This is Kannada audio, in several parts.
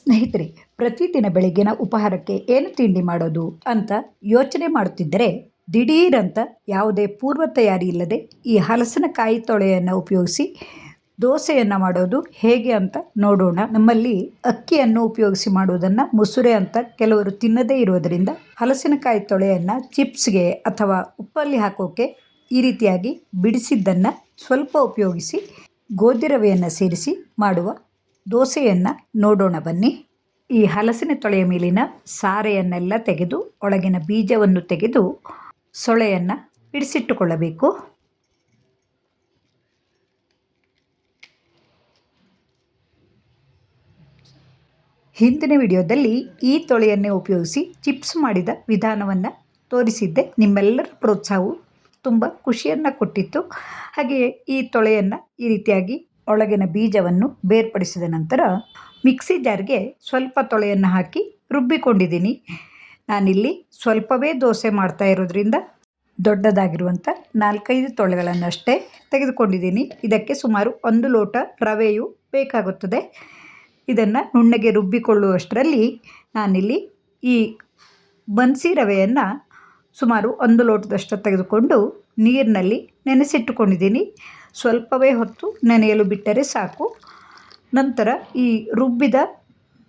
ಸ್ನೇಹಿತರೆ, ಪ್ರತಿದಿನ ಬೆಳಗ್ಗಿನ ಉಪಹಾರಕ್ಕೆ ಏನು ತಿಂಡಿ ಮಾಡೋದು ಅಂತ ಯೋಚನೆ ಮಾಡುತ್ತಿದ್ದರೆ ದಿಢೀರಂತ ಯಾವುದೇ ಪೂರ್ವ ತಯಾರಿ ಇಲ್ಲದೆ ಈ ಹಲಸಿನಕಾಯಿ ತೊಳೆಯನ್ನು ಉಪಯೋಗಿಸಿ ದೋಸೆಯನ್ನು ಮಾಡೋದು ಹೇಗೆ ಅಂತ ನೋಡೋಣ. ನಮ್ಮಲ್ಲಿ ಅಕ್ಕಿಯನ್ನು ಉಪಯೋಗಿಸಿ ಮಾಡುವುದನ್ನು ಮುಸುರೆ ಅಂತ ಕೆಲವರು ತಿನ್ನದೇ ಇರೋದರಿಂದ ಹಲಸಿನಕಾಯಿ ತೊಳೆಯನ್ನು ಚಿಪ್ಸ್ಗೆ ಅಥವಾ ಉಪ್ಪಲ್ಲಿ ಹಾಕೋಕೆ ಈ ರೀತಿಯಾಗಿ ಬಿಡಿಸಿದ್ದನ್ನು ಸ್ವಲ್ಪ ಉಪಯೋಗಿಸಿ ಗೋಧಿ ರವೆಯನ್ನು ಸೇರಿಸಿ ಮಾಡುವ ದೋಸೆಯನ್ನು ನೋಡೋಣ ಬನ್ನಿ. ಈ ಹಲಸಿನ ತೊಳೆಯ ಮೇಲಿನ ಸಾರೆಯನ್ನೆಲ್ಲ ತೆಗೆದು ಒಳಗಿನ ಬೀಜವನ್ನು ತೆಗೆದು ಸೊಳೆಯನ್ನು ಬಿಡಿಸಿಟ್ಟುಕೊಳ್ಳಬೇಕು. ಹಿಂದಿನ ವಿಡಿಯೋದಲ್ಲಿ ಈ ತೊಳೆಯನ್ನೇ ಉಪಯೋಗಿಸಿ ಚಿಪ್ಸ್ ಮಾಡಿದ ವಿಧಾನವನ್ನು ತೋರಿಸಿದ್ದೆ. ನಿಮ್ಮೆಲ್ಲರ ಪ್ರೋತ್ಸಾಹವು ತುಂಬ ಖುಷಿಯನ್ನು ಕೊಟ್ಟಿತ್ತು. ಹಾಗೆಯೇ ಈ ತೊಳೆಯನ್ನು ಈ ರೀತಿಯಾಗಿ ಒಳಗಿನ ಬೀಜವನ್ನು ಬೇರ್ಪಡಿಸಿದ ನಂತರ ಮಿಕ್ಸಿ ಜಾರ್ಗೆ ಸ್ವಲ್ಪ ತೊಳೆಯನ್ನು ಹಾಕಿ ರುಬ್ಬಿಕೊಂಡಿದ್ದೀನಿ. ನಾನಿಲ್ಲಿ ಸ್ವಲ್ಪವೇ ದೋಸೆ ಮಾಡ್ತಾ ಇರೋದ್ರಿಂದ ದೊಡ್ಡದಾಗಿರುವಂಥ 4-5 ತೊಳೆಗಳನ್ನಷ್ಟೇ ತೆಗೆದುಕೊಂಡಿದ್ದೀನಿ. ಇದಕ್ಕೆ ಸುಮಾರು 1 ಲೋಟ ರವೆಯು ಬೇಕಾಗುತ್ತದೆ. ಇದನ್ನು ನುಣ್ಣಗೆ ರುಬ್ಬಿಕೊಳ್ಳುವಷ್ಟರಲ್ಲಿ ನಾನಿಲ್ಲಿ ಈ ಬನ್ಸಿ ರವೆಯನ್ನು ಸುಮಾರು 1 ಲೋಟದಷ್ಟು ತೆಗೆದುಕೊಂಡು ನೀರಿನಲ್ಲಿ ನೆನೆಸಿಟ್ಟುಕೊಂಡಿದ್ದೀನಿ. ಸ್ವಲ್ಪವೇ ಹೊತ್ತು ನೆನೆಯಲು ಬಿಟ್ಟರೆ ಸಾಕು. ನಂತರ ಈ ರುಬ್ಬಿದ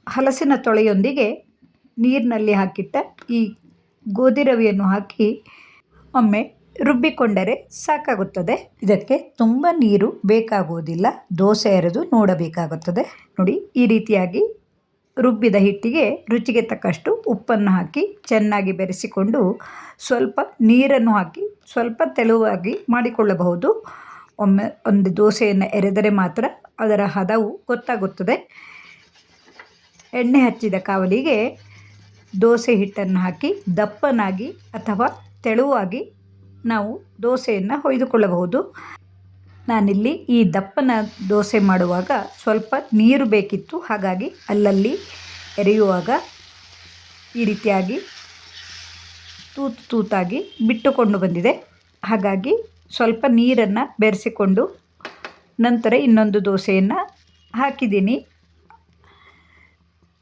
ಹಲಸಿನ ತೊಳೆಯೊಂದಿಗೆ ನೀರಿನಲ್ಲಿ ಹಾಕಿಟ್ಟ ಈ ಗೋಧಿ ರವೆಯನ್ನು ಹಾಕಿ ಒಮ್ಮೆ ರುಬ್ಬಿಕೊಂಡರೆ ಸಾಕಾಗುತ್ತದೆ. ಇದಕ್ಕೆ ತುಂಬ ನೀರು ಬೇಕಾಗುವುದಿಲ್ಲ, ದೋಸೆ ಎರೆದು ನೋಡಬೇಕಾಗುತ್ತದೆ. ನೋಡಿ, ಈ ರೀತಿಯಾಗಿ ರುಬ್ಬಿದ ಹಿಟ್ಟಿಗೆ ರುಚಿಗೆ ತಕ್ಕಷ್ಟು ಉಪ್ಪನ್ನು ಹಾಕಿ ಚೆನ್ನಾಗಿ ಬೆರೆಸಿಕೊಂಡು ಸ್ವಲ್ಪ ನೀರನ್ನು ಹಾಕಿ ಸ್ವಲ್ಪ ತೆಳುವಾಗಿ ಮಾಡಿಕೊಳ್ಳಬಹುದು. ಒಮ್ಮೆ ಒಂದು ದೋಸೆಯನ್ನು ಎರೆದರೆ ಮಾತ್ರ ಅದರ ಹದವು ಗೊತ್ತಾಗುತ್ತದೆ. ಎಣ್ಣೆ ಹಚ್ಚಿದ ಕಾವಲಿಗೆ ದೋಸೆ ಹಿಟ್ಟನ್ನು ಹಾಕಿ ದಪ್ಪನಾಗಿ ಅಥವಾ ತೆಳುವಾಗಿ ನಾವು ದೋಸೆಯನ್ನು ಹೊಯ್ದುಕೊಳ್ಳಬಹುದು. ನಾನಿಲ್ಲಿ ಈ ದಪ್ಪನ ದೋಸೆ ಮಾಡುವಾಗ ಸ್ವಲ್ಪ ನೀರು ಬೇಕಿತ್ತು, ಹಾಗಾಗಿ ಅಲ್ಲಲ್ಲಿ ಎರೆಯುವಾಗ ಈ ರೀತಿಯಾಗಿ ತೂತಾಗಿ ಬಿಟ್ಟುಕೊಂಡು ಬಂದಿದೆ. ಹಾಗಾಗಿ ಸ್ವಲ್ಪ ನೀರನ್ನು ಬೆರೆಸಿಕೊಂಡು ನಂತರ ಇನ್ನೊಂದು ದೋಸೆಯನ್ನು ಹಾಕಿದ್ದೀನಿ.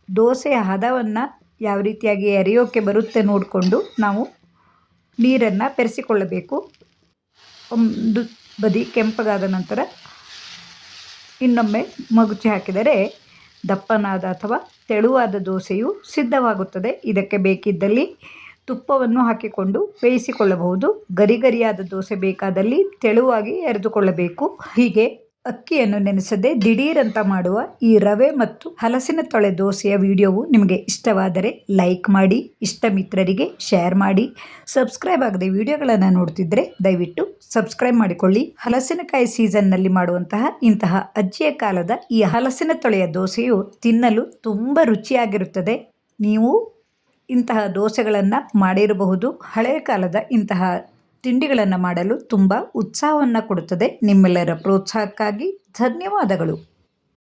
ದೋಸೆಯ ಹದವನ್ನು ಯಾವ ರೀತಿಯಾಗಿ ಎರೆಯೋಕ್ಕೆ ಬರುತ್ತೆ ನೋಡಿಕೊಂಡು ನಾವು ನೀರನ್ನು ಬೆರೆಸಿಕೊಳ್ಳಬೇಕು. ಒಂದು ಬದಿ ಕೆಂಪಗಾದ ನಂತರ ಇನ್ನೊಮ್ಮೆ ಮಗುಚಿ ಹಾಕಿದರೆ ದಪ್ಪನಾದ ಅಥವಾ ತೆಳುವಾದ ದೋಸೆಯು ಸಿದ್ಧವಾಗುತ್ತದೆ. ಇದಕ್ಕೆ ಬೇಕಿದ್ದಲ್ಲಿ ತುಪ್ಪವನ್ನು ಹಾಕಿಕೊಂಡು ಬೇಯಿಸಿಕೊಳ್ಳಬಹುದು. ಗರಿಗರಿಯಾದ ದೋಸೆ ಬೇಕಾದಲ್ಲಿ ತೆಳುವಾಗಿ ಎರೆದುಕೊಳ್ಳಬೇಕು. ಹೀಗೆ ಅಕ್ಕಿಯನ್ನು ನೆನೆಸದೆ ದಿಢೀರಂತ ಮಾಡುವ ಈ ರವೆ ಮತ್ತು ಹಲಸಿನ ತೊಳೆ ದೋಸೆಯ ವಿಡಿಯೋವು ನಿಮಗೆ ಇಷ್ಟವಾದರೆ ಲೈಕ್ ಮಾಡಿ, ಇಷ್ಟ ಮಿತ್ರರಿಗೆ ಶೇರ್ ಮಾಡಿ. ಸಬ್ಸ್ಕ್ರೈಬ್ ಆಗದೆ ವಿಡಿಯೋಗಳನ್ನು ನೋಡ್ತಿದ್ರೆ ದಯವಿಟ್ಟು ಸಬ್ಸ್ಕ್ರೈಬ್ ಮಾಡಿಕೊಳ್ಳಿ. ಹಲಸಿನಕಾಯಿ ಸೀಸನ್ನಲ್ಲಿ ಮಾಡುವಂತಹ ಇಂತಹ ಅಜ್ಜಿಯ ಕಾಲದ ಈ ಹಲಸಿನ ತೊಳೆಯ ದೋಸೆಯು ತಿನ್ನಲು ತುಂಬ ರುಚಿಯಾಗಿರುತ್ತದೆ. ನೀವು ಇಂತಹ ದೋಸೆಗಳನ್ನು ಮಾಡಿರಬಹುದು. ಹಳೆಯ ಕಾಲದ ಇಂತಹ ತಿಂಡಿಗಳನ್ನು ಮಾಡಲು ತುಂಬ ಉತ್ಸಾಹವನ್ನು ಕೊಡುತ್ತದೆ. ನಿಮ್ಮೆಲ್ಲರ ಪ್ರೋತ್ಸಾಹಕ್ಕಾಗಿ ಧನ್ಯವಾದಗಳು.